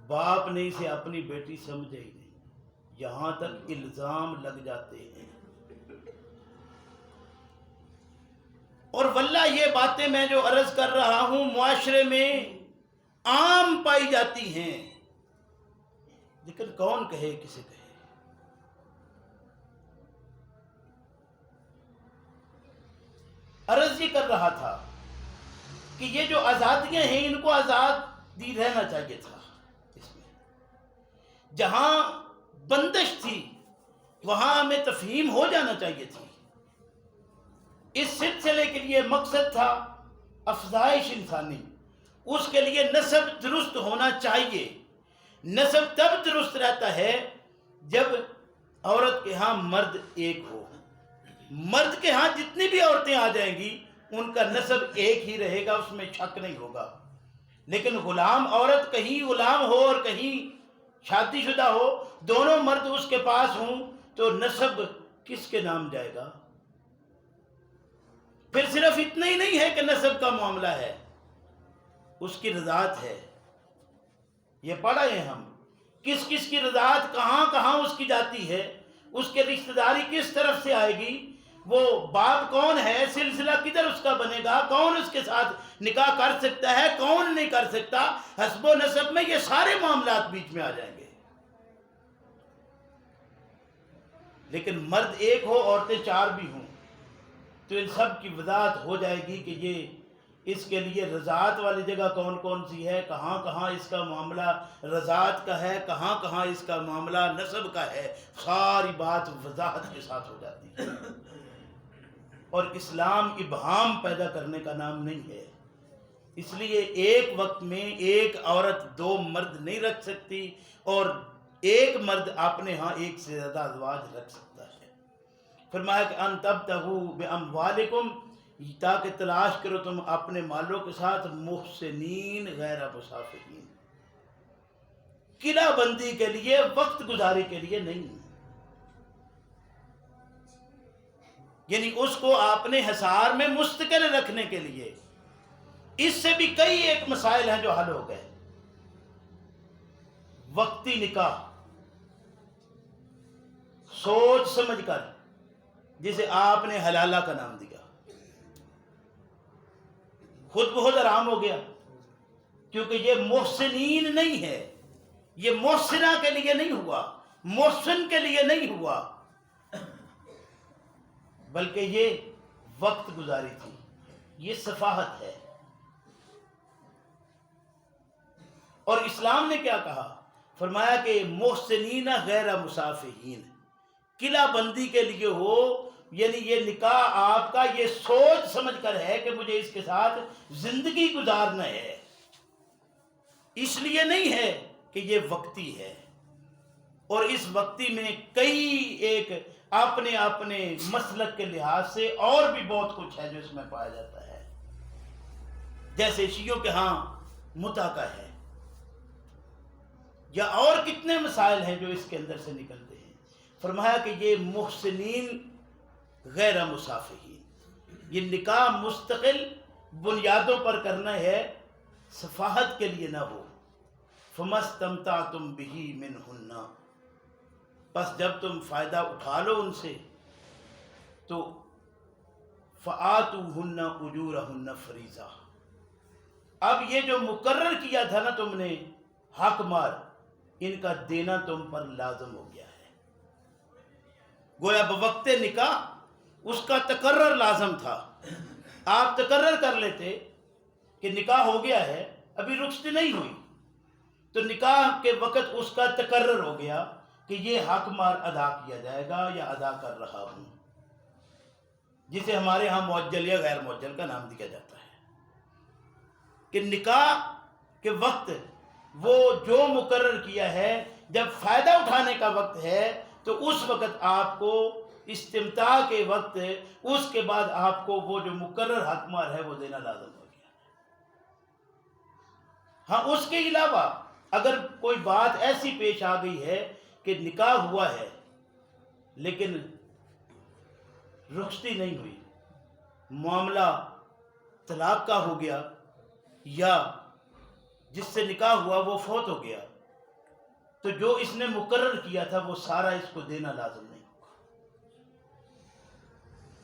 باپ نے اسے اپنی بیٹی سمجھے ہی نہیں، یہاں تک الزام لگ جاتے ہیں۔ اور واللہ یہ باتیں میں جو عرض کر رہا ہوں معاشرے میں عام پائی جاتی ہیں، لیکن کون کہے کسے کہے۔ عرض یہ کر رہا تھا کہ یہ جو آزادیاں ہیں ان کو آزادی رہنا چاہیے تھا، اس میں جہاں بندش تھی وہاں ہمیں تفہیم ہو جانا چاہیے تھی۔ اس سلسلے کے لیے مقصد تھا افزائش انسانی، اس کے لیے نسب درست ہونا چاہیے۔ نسب تب درست رہتا ہے جب عورت کے ہاں مرد ایک ہو، مرد کے ہاں جتنی بھی عورتیں آ جائیں گی ان کا نسب ایک ہی رہے گا، اس میں شک نہیں ہوگا۔ لیکن غلام عورت کہیں غلام ہو اور کہیں شادی شدہ ہو، دونوں مرد اس کے پاس ہوں تو نسب کس کے نام جائے گا؟ پھر صرف اتنا ہی نہیں ہے کہ نسب کا معاملہ ہے، اس کی رضاعت ہے۔ یہ پڑھا ہے ہم، کس کس کی رضاعت کہاں کہاں اس کی جاتی ہے، اس کے رشتہ داری کس طرف سے آئے گی، وہ باپ کون ہے، سلسلہ کدھر اس کا بنے گا، کون اس کے ساتھ نکاح کر سکتا ہے، کون نہیں کر سکتا، حسب و نسب میں یہ سارے معاملات بیچ میں آ جائیں گے۔ لیکن مرد ایک ہو عورتیں 4 بھی ہوں تو ان سب کی وضاحت ہو جائے گی کہ یہ اس کے لیے رضاعت والی جگہ کون کون سی ہے، کہاں کہاں اس کا معاملہ رضاعت کا ہے، کہاں کہاں اس کا معاملہ نسب کا ہے، ساری بات وضاحت کے ساتھ ہو جاتی ہے۔ اور اسلام ابہام پیدا کرنے کا نام نہیں ہے، اس لیے ایک وقت میں ایک عورت 2 مرد نہیں رکھ سکتی، اور ایک مرد اپنے ہاں ایک سے زیادہ ازواج رکھ سکتا ہے۔ فرمایا کہ ان تبتغوا باموالکم، تاکہ تلاش کرو تم اپنے مالوں کے ساتھ محسنین غیر مسافحین، قلعہ بندی کے لیے، وقت گزاری کے لیے نہیں، یعنی اس کو اپنے حصار میں مستقل رکھنے کے لیے۔ اس سے بھی کئی ایک مسائل ہیں جو حل ہو گئے۔ وقتی نکاح سوچ سمجھ کر، جسے آپ نے حلالہ کا نام دیا، خود بخود حرام ہو گیا، کیونکہ یہ محسنین نہیں ہے، یہ محسنہ کے لیے نہیں ہوا، محسن کے لیے نہیں ہوا، بلکہ یہ وقت گزاری تھی، یہ سفاہت ہے۔ اور اسلام نے کیا کہا؟ فرمایا کہ محسنین غیر مسافحین، قلعہ بندی کے لیے ہو، یعنی یہ نکاح آپ کا یہ سوچ سمجھ کر ہے کہ مجھے اس کے ساتھ زندگی گزارنا ہے، اس لیے نہیں ہے کہ یہ وقتی ہے۔ اور اس وقتی میں کئی ایک اپنے اپنے مسلک کے لحاظ سے اور بھی بہت کچھ ہے جو اس میں پایا جاتا ہے، جیسے شیعوں کے ہاں متع کا ہے، یا اور کتنے مسائل ہیں جو اس کے اندر سے نکلتے ہیں۔ فرمایا کہ یہ محسنین غیر مسافحین، یہ نکاح مستقل بنیادوں پر کرنا ہے، صفاحت کے لیے نہ ہو۔ فَمَسْتَمْتَعْتُمْ بِهِ مِنْهُنَّ، پس جب تم فائدہ اٹھا لو ان سے تو فَآتُوهُنَّ أُجُورَهُنَّ فَرِيضَةً، اب یہ جو مقرر کیا تھا نا تم نے حق مار، ان کا دینا تم پر لازم ہو گیا ہے۔ گویا بوقت نکاح اس کا تقرر لازم تھا۔ آپ تقرر کر لیتے کہ نکاح ہو گیا ہے، ابھی رخصتی نہیں ہوئی، تو نکاح کے وقت اس کا تقرر ہو گیا کہ یہ حق مار ادا کیا جائے گا یا ادا کر رہا ہوں، جسے ہمارے ہاں معجل یا غیر معجل کا نام دیا جاتا ہے، کہ نکاح کے وقت وہ جو مقرر کیا ہے، جب فائدہ اٹھانے کا وقت ہے تو اس وقت آپ کو استمتاع کے وقت، اس کے بعد آپ کو وہ جو مقرر حق مار ہے وہ دینا لازم ہو گیا۔ ہاں اس کے علاوہ اگر کوئی بات ایسی پیش آ گئی ہے کہ نکاح ہوا ہے لیکن رخصتی نہیں ہوئی، معاملہ طلاق کا ہو گیا، یا جس سے نکاح ہوا وہ فوت ہو گیا، تو جو اس نے مقرر کیا تھا وہ سارا اس کو دینا لازم نہیں ہوگا۔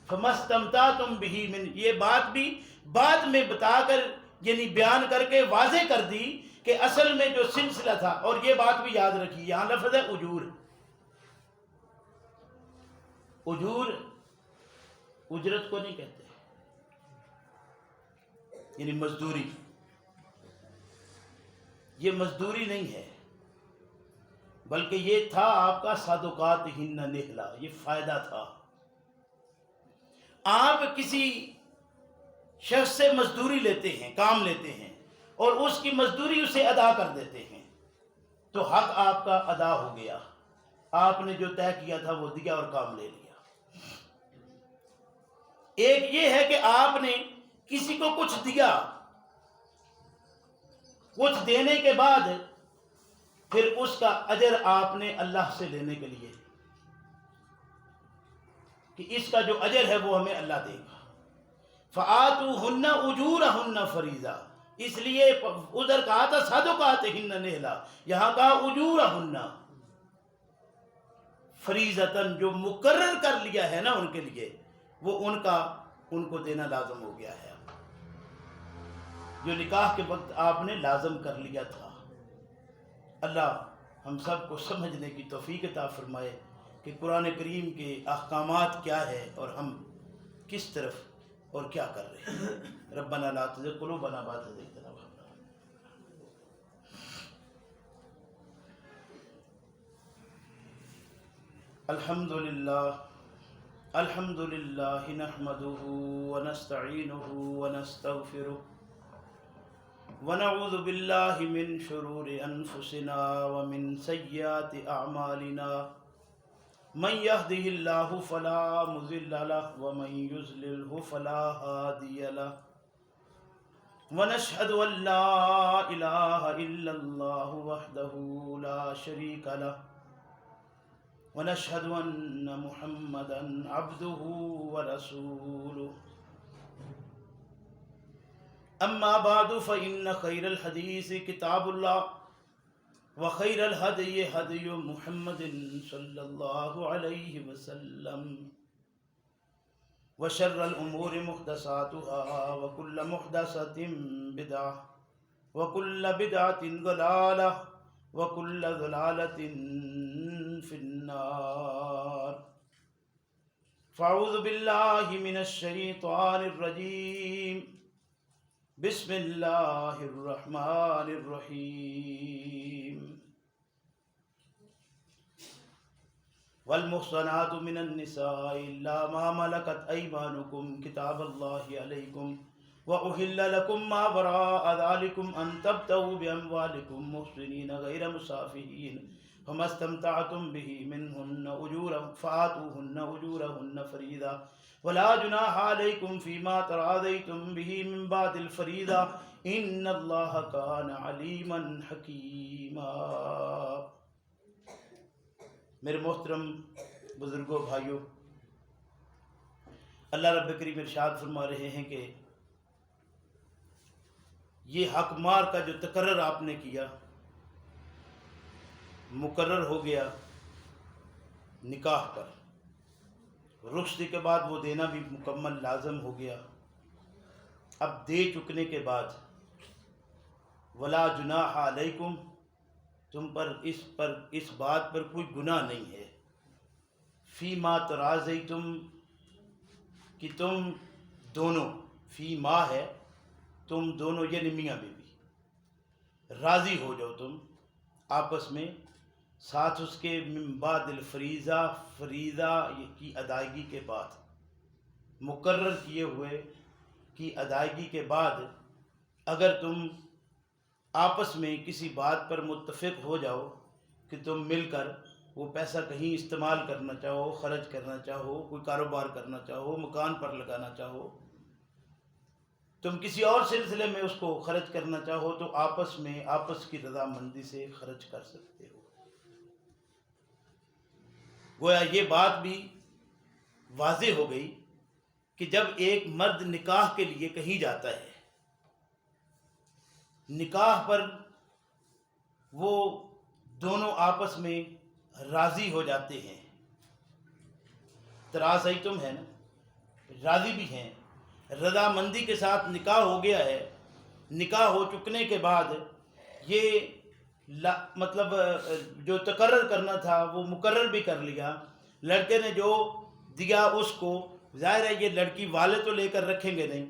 فَمَسْتَمْتَعْتُمْ بِهِ مِنْ، یہ بات بھی بعد میں بتا کر، یعنی بیان کر کے واضح کر دی کہ اصل میں جو سلسلہ تھا۔ اور یہ بات بھی یاد رکھی، یہاں لفظ ہے اجور، اجور اجرت کو نہیں کہتے، یعنی مزدوری، یہ مزدوری نہیں ہے، بلکہ یہ تھا آپ کا صدقاتہن نہلا، یہ فائدہ تھا۔ آپ کسی شخص سے مزدوری لیتے ہیں، کام لیتے ہیں، اور اس کی مزدوری اسے ادا کر دیتے ہیں، تو حق آپ کا ادا ہو گیا، آپ نے جو طے کیا تھا وہ دیا اور کام لے لیا۔ ایک یہ ہے کہ آپ نے کسی کو کچھ دیا، کچھ دینے کے بعد پھر اس کا اجر آپ نے اللہ سے لینے کے لیے کہ اس کا جو اجر ہے وہ ہمیں اللہ دے گا۔ فَآتُوهُنَّ أُجُورَهُنَّ فَرِيضَةً، اس لیے ادھر کہا تھا صدقاتہن نہلا، یہاں کہا اجورہن، فریضتاً، جو مقرر کر لیا ہے نا ان کے لیے، وہ ان کو دینا لازم ہو گیا ہے، جو نکاح کے وقت آپ نے لازم کر لیا تھا۔ اللہ ہم سب کو سمجھنے کی توفیق عطا فرمائے۔ کہ قرآن کریم کے احکامات کیا ہے اور ہم کس طرف اور کیا کر رہے ہیں۔ ربنا لا تزغ قلوبنا بعد إذ هديتنا وهب لنا من الحمد لله نحمده ونستعينه ونستغفره ونعوذ بالله من شرور أنفسنا ومن سيئات أعمالنا من يهده الله فلا مضل له ومن يضلله فلا هادي له ونشهد أن لا إله إلا الله وحده لا شريك له ونشهد أن محمدا عبده ورسوله أما بعد فإن خير الحديث كتاب الله وخير الهدي هدي محمد صلى الله عليه وسلم وشر الأمور محدثاتها وكل محدثة بدعة وكل بدعة ضلالة وكل ضلالة في النار فأعوذ بالله من الشيطان الرجيم بسم الله الرحمن الرحيم والمحصنات من النساء إلا ما ملكت أيمانكم كتاب الله عليكم وأحل لكم ما وراء ذلكم أن تبتغوا بأموالكم محصنين غير مسافحين فما استمتعتم به منهن أجورا فآتوهن أجورهن فريضة ولا جناح عليكم فيما تراضيتم به من بعد الفريضة إن الله كان عليما حكيما۔ میرے محترم بزرگوں، بھائیوں، اللہ رب کریم ارشاد فرما رہے ہیں کہ یہ حق مار کا جو تقرر آپ نے کیا مقرر ہو گیا نکاح پر، رخصتی کے بعد وہ دینا بھی مکمل لازم ہو گیا۔ اب دے چکنے کے بعد ولا جناح علیکم، تم پر اس بات پر کوئی گناہ نہیں ہے، فی ما تراضیتم، کہ تم دونوں، فی ما ہے تم دونوں یعنی میاں بیوی راضی ہو جاؤ تم آپس میں، ساتھ اس کے من بعد الفریضہ، فریضہ کی ادائیگی کے بعد، مقرر کیے ہوئے کی ادائیگی کے بعد اگر تم آپس میں کسی بات پر متفق ہو جاؤ کہ تم مل کر وہ پیسہ کہیں استعمال کرنا چاہو، خرچ کرنا چاہو، کوئی کاروبار کرنا چاہو، مکان پر لگانا چاہو، تم کسی اور سلسلے میں اس کو خرچ کرنا چاہو تو آپس میں آپس کی رضامندی سے خرچ کر سکتے ہو۔ گویا یہ بات بھی واضح ہو گئی کہ جب ایک مرد نکاح کے لیے کہیں جاتا ہے، نکاح پر وہ دونوں آپس میں راضی ہو جاتے ہیں، تراضیتم ہے نا، راضی بھی ہیں، رضامندی کے ساتھ نکاح ہو گیا ہے، نکاح ہو چکنے کے بعد یہ مطلب جو تقرر کرنا تھا وہ مقرر بھی کر لیا، لڑکے نے جو دیا اس کو، ظاہر ہے یہ لڑکی والے تو لے کر رکھیں گے نہیں،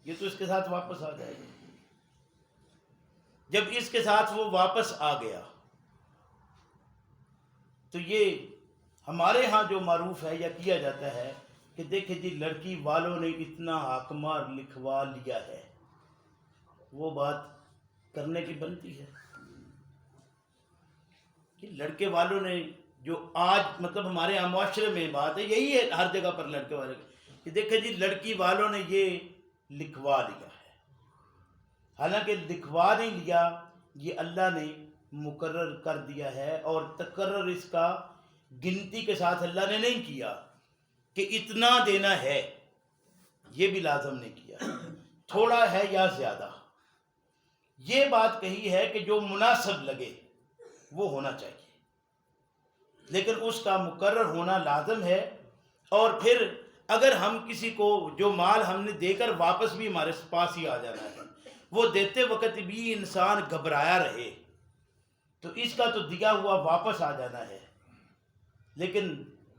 یہ تو اس کے ساتھ واپس آ جائے گی۔ جب اس کے ساتھ وہ واپس آ گیا تو یہ ہمارے ہاں جو معروف ہے یا کیا جاتا ہے کہ دیکھیں جی لڑکی والوں نے اتنا حق مار لکھوا لیا ہے، وہ بات کرنے کی بنتی ہے کہ لڑکے والوں نے جو آج مطلب ہمارے یہاں معاشرے میں بات ہے، یہی ہے ہر جگہ پر لڑکے والے کہ دیکھیں جی لڑکی والوں نے یہ لکھوا لیا ہے، حالانکہ لکھوا نہیں لیا، یہ اللہ نے مقرر کر دیا ہے، اور تقرر اس کا گنتی کے ساتھ اللہ نے نہیں کیا کہ اتنا دینا ہے، یہ بھی لازم نہیں کیا، تھوڑا ہے یا زیادہ، یہ بات کہی ہے کہ جو مناسب لگے وہ ہونا چاہیے، لیکن اس کا مقرر ہونا لازم ہے۔ اور پھر اگر ہم کسی کو جو مال ہم نے دے کر واپس بھی ہمارے پاس ہی آ جانا ہے، وہ دیتے وقت بھی انسان گھبرایا رہے تو اس کا تو دیا ہوا واپس آ جانا ہے، لیکن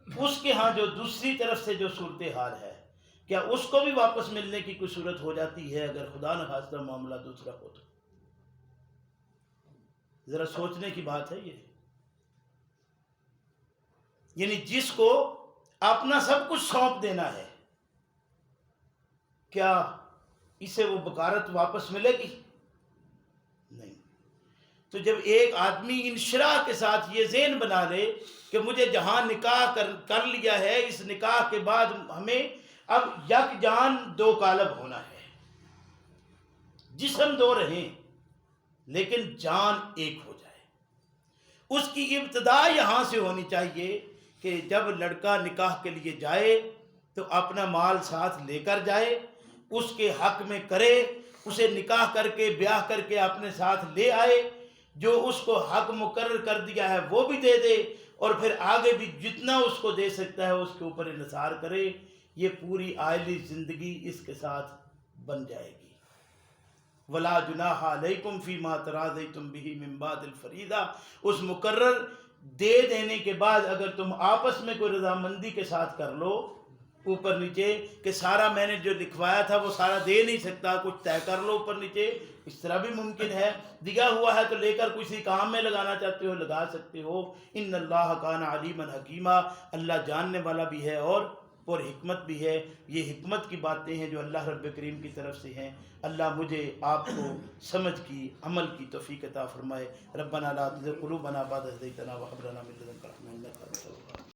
اس کے ہاں جو دوسری طرف سے جو صورتحال ہے کیا اس کو بھی واپس ملنے کی کوئی صورت ہو جاتی ہے اگر خدا نہ خواستہ معاملہ دوسرا ہو تو؟ ذرا سوچنے کی بات ہے یہ. یعنی جس کو اپنا سب کچھ سونپ دینا ہے کیا اسے وہ بکارت واپس ملے گی؟ نہیں. تو جب ایک آدمی انشراح کے ساتھ یہ ذہن بنا لے کہ مجھے جہاں نکاح کر لیا ہے اس نکاح کے بعد ہمیں اب یک جان دو کالب ہونا ہے، جسم دو رہیں لیکن جان ایک ہو جائے. اس کی ابتدا یہاں سے ہونی چاہیے کہ جب لڑکا نکاح کے لیے جائے تو اپنا مال ساتھ لے کر جائے، اس کے حق میں کرے، اسے نکاح کر کے بیاہ کر کے اپنے ساتھ لے آئے، جو اس کو حق مقرر کر دیا ہے وہ بھی دے دے، اور پھر آگے بھی جتنا اس کو دے سکتا ہے اس کے اوپر انحصار کرے. یہ پوری عائلی زندگی اس کے ساتھ بن جائے گی. ولا جناح علیکم فیما تراضیتم بہ من بعد الفریضہ. اس مقرر دے دینے کے بعد اگر تم آپس میں کوئی رضامندی کے ساتھ کر لو اوپر نیچے کہ سارا میں نے جو لکھوایا تھا وہ سارا دے نہیں سکتا، کچھ طے کر لو اوپر نیچے، اس طرح بھی ممکن ہے. دیا ہوا ہے تو لے کر کسی کام میں لگانا چاہتے ہو لگا سکتے ہو. ان اللہ کان علیما حکیما. اللہ جاننے والا بھی ہے اور پر حکمت بھی ہے. یہ حکمت کی باتیں ہیں جو اللہ رب کریم کی طرف سے ہیں. اللہ مجھے آپ کو سمجھ کی عمل کی توفیق عطا فرمائے. ربنا لا تزغ قلوبنا بعد إذ هديتنا وهب لنا من لدنك رحمة إنك أنت الوهاب.